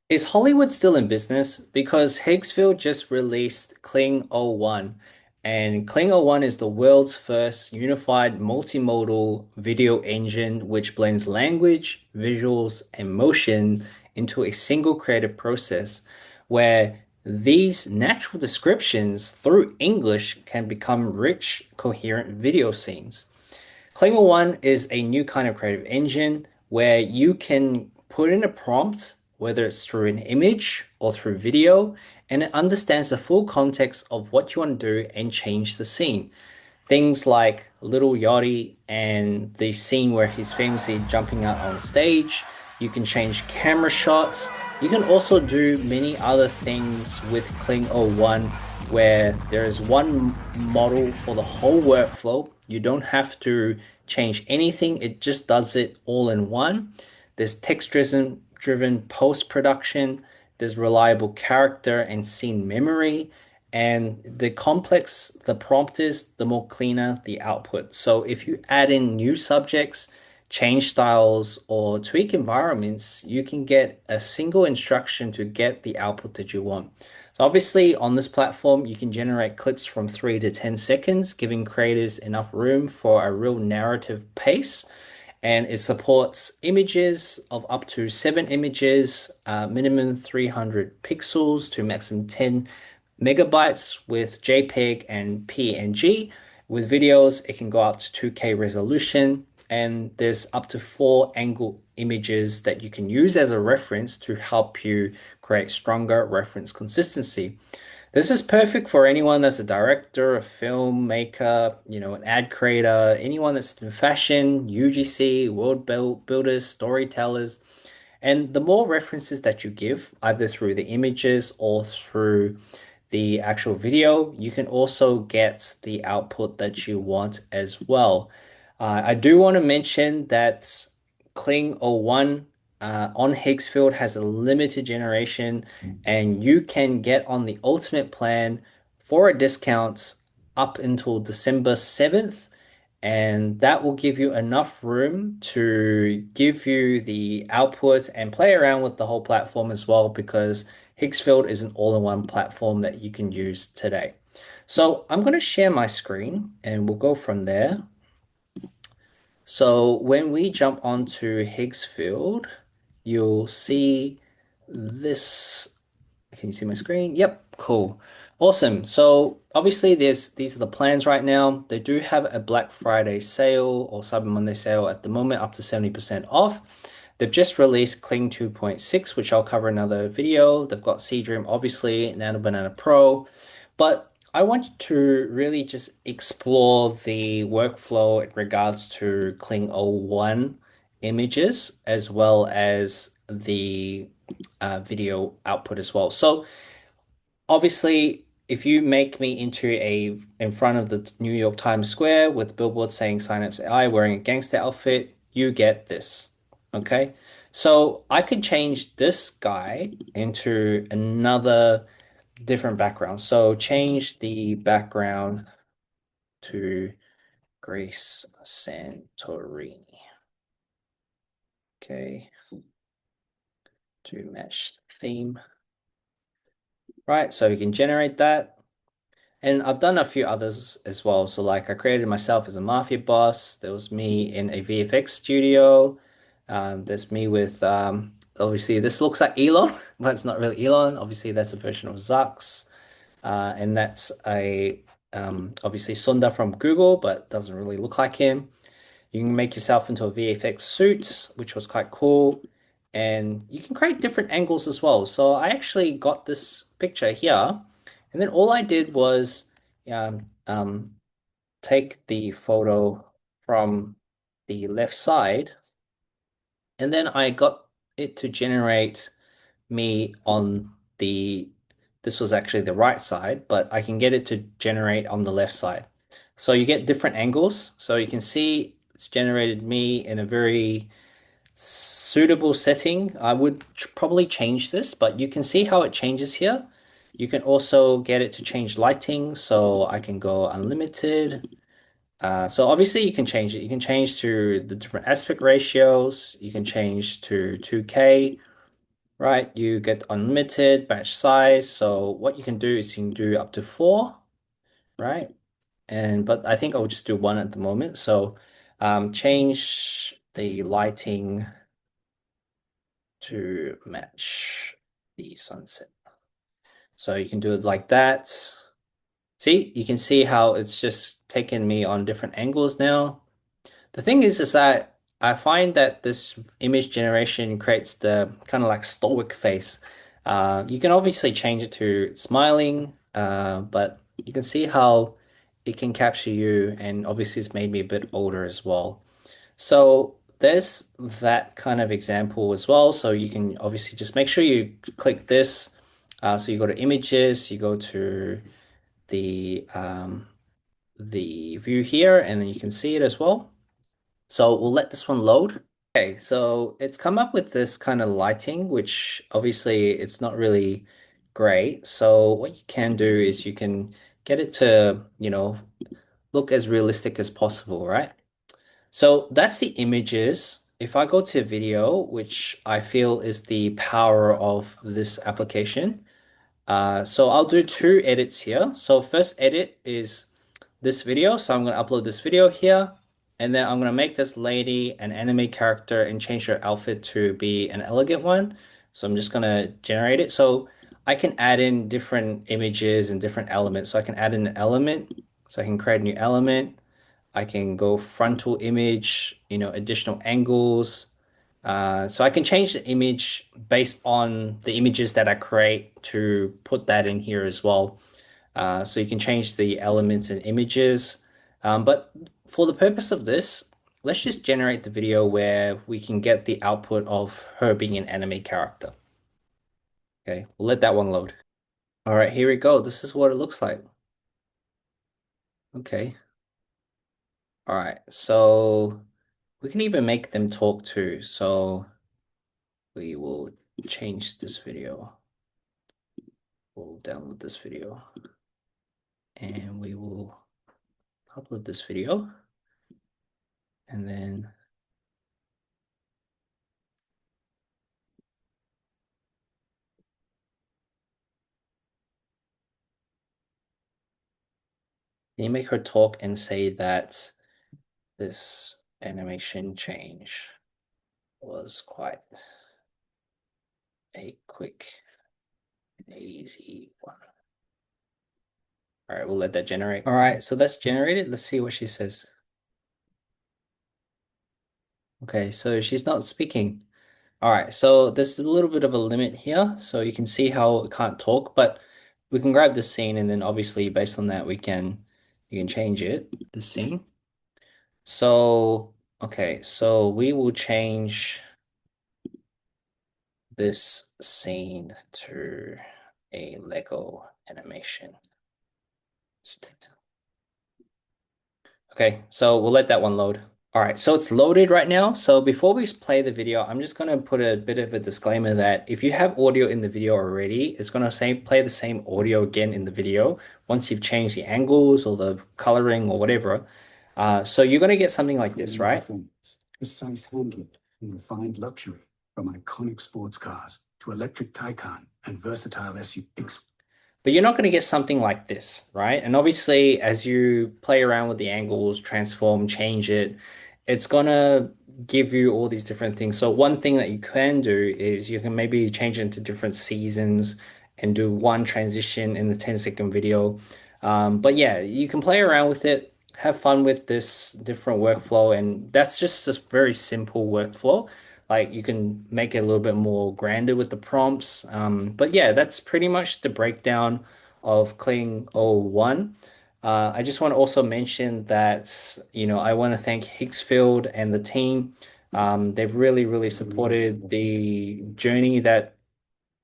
Is Hollywood still in business? Because Higgsfield just released Kling O1, and Kling O1 is the world's first unified multimodal video engine which blends language, visuals, and motion into a single creative process where these natural descriptions through English can become rich, coherent video scenes. Kling O1 is a new kind of creative engine where you can put in a prompt, whether it's through an image or through video, and it understands the full context of what you want to do and change the scene. Things like Little Yachty and the scene where he's famously jumping out on stage. You can change camera shots. You can also do many other things with Kling O1 where there is one model for the whole workflow. You don't have to change anything, it just does it all in one. There's text driven post production, there's reliable character and scene memory, and the complex the prompt is, the more cleaner the output. So if you add in new subjects, change styles, or tweak environments, you can get a single instruction to get the output that you want. So obviously on this platform, you can generate clips from 3 to 10 seconds, giving creators enough room for a real narrative pace. And it supports images of up to 7 images, minimum 300 pixels to maximum 10 megabytes with JPEG and PNG. With videos, it can go up to 2K resolution, and there's up to 4 angle images that you can use as a reference to help you create stronger reference consistency. This is perfect for anyone that's a director, a filmmaker, an ad creator, anyone that's in fashion, UGC, builders, storytellers. And the more references that you give, either through the images or through the actual video, you can also get the output that you want as well. I do want to mention that Kling O1 on Higgsfield has a limited generation, and you can get on the ultimate plan for a discount up until December 7th. And that will give you enough room to give you the output and play around with the whole platform as well, because Higgsfield is an all-in-one platform that you can use today. So I'm going to share my screen and we'll go from there. So when we jump onto Higgsfield, you'll see this. Can you see my screen? Yep, cool. Awesome. So obviously these are the plans right now. They do have a Black Friday sale or Cyber Monday sale at the moment, up to 70% off. They've just released Kling 2.6, which I'll cover in another video. They've got Seedream, obviously, Nano Banana Pro. But I want to really just explore the workflow in regards to Kling O1 images as well as the video output as well. So obviously, if you make me into a in front of the New York Times Square with billboards saying Synapse AI wearing a gangster outfit, you get this. Okay. So I could change this guy into another different background. So change the background to Grace Santorini. Okay. To match the theme. Right. So you can generate that. And I've done a few others as well. So like I created myself as a mafia boss. There was me in a VFX studio. There's me with obviously this looks like Elon, but it's not really Elon. Obviously that's a version of Zucks. And that's a obviously Sundar from Google, but doesn't really look like him. You can make yourself into a VFX suit, which was quite cool. And you can create different angles as well. So I actually got this picture here, and then all I did was um, take the photo from the left side, and then I got it to generate me on the, this was actually the right side, but I can get it to generate on the left side. So you get different angles. So you can see it's generated me in a very suitable setting. I would probably change this, but you can see how it changes here. You can also get it to change lighting, so I can go unlimited. So obviously you can change it. You can change to the different aspect ratios. You can change to 2K. right? You get unlimited batch size. So what you can do is you can do up to four, right? And but I think I'll just do one at the moment. So change the lighting to match the sunset. So you can do it like that. See, you can see how it's just taken me on different angles now. The thing is that I find that this image generation creates the kind of like stoic face. You can obviously change it to smiling, but you can see how it can capture you, and obviously it's made me a bit older as well. So there's that kind of example as well. So you can obviously just make sure you click this. So you go to images, you go to the view here, and then you can see it as well. So we'll let this one load. Okay, so it's come up with this kind of lighting, which obviously it's not really great. So what you can do is you can get it to, look as realistic as possible, right? So that's the images. If I go to video, which I feel is the power of this application, so I'll do two edits here. So first edit is this video. So I'm going to upload this video here. And then I'm going to make this lady an anime character and change her outfit to be an elegant one. So I'm just going to generate it. So I can add in different images and different elements. So I can add in an element. So I can create a new element. I can go frontal image, additional angles. So I can change the image based on the images that I create to put that in here as well. So you can change the elements and images. But for the purpose of this, let's just generate the video where we can get the output of her being an anime character. Okay, we'll let that one load. All right, here we go. This is what it looks like. Okay. All right, so we can even make them talk too. So we will change this video. We'll download this video and we will upload this video. And then can you make her talk and say that this animation change was quite a quick and easy one. All right, we'll let that generate. All right, so that's generated. Let's see what she says. Okay, so she's not speaking. All right, so there's a little bit of a limit here. So you can see how it can't talk, but we can grab the scene and then obviously based on that you can change it, the scene. So, okay, so we will change this scene to a Lego animation state. Okay, so we'll let that one load. All right, so it's loaded right now. So before we play the video, I'm just going to put a bit of a disclaimer that if you have audio in the video already, it's going to say play the same audio again in the video once you've changed the angles or the coloring or whatever. So you're going to get something like this, right? Precise handling and refined luxury, from iconic sports cars to electric Taycan and versatile SUVs. But you're not going to get something like this, right? And obviously, as you play around with the angles, transform, change it, it's going to give you all these different things. So one thing that you can do is you can maybe change it into different seasons and do one transition in the 10-second video. But yeah, you can play around with it, have fun with this different workflow, and that's just a very simple workflow. Like you can make it a little bit more grander with the prompts. But yeah, that's pretty much the breakdown of Kling O1. I just want to also mention that, I want to thank Higgsfield and the team. They've really, really supported the journey that,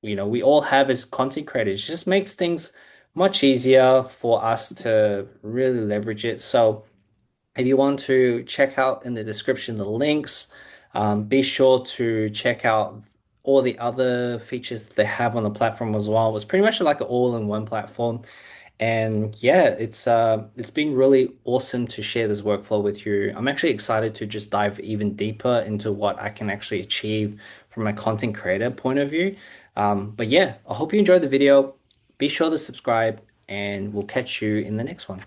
we all have as content creators. It just makes things much easier for us to really leverage it. So if you want to check out in the description the links, be sure to check out all the other features that they have on the platform as well. It's pretty much like an all-in-one platform. And yeah, it's been really awesome to share this workflow with you. I'm actually excited to just dive even deeper into what I can actually achieve from a content creator point of view. But yeah, I hope you enjoyed the video. Be sure to subscribe, and we'll catch you in the next one.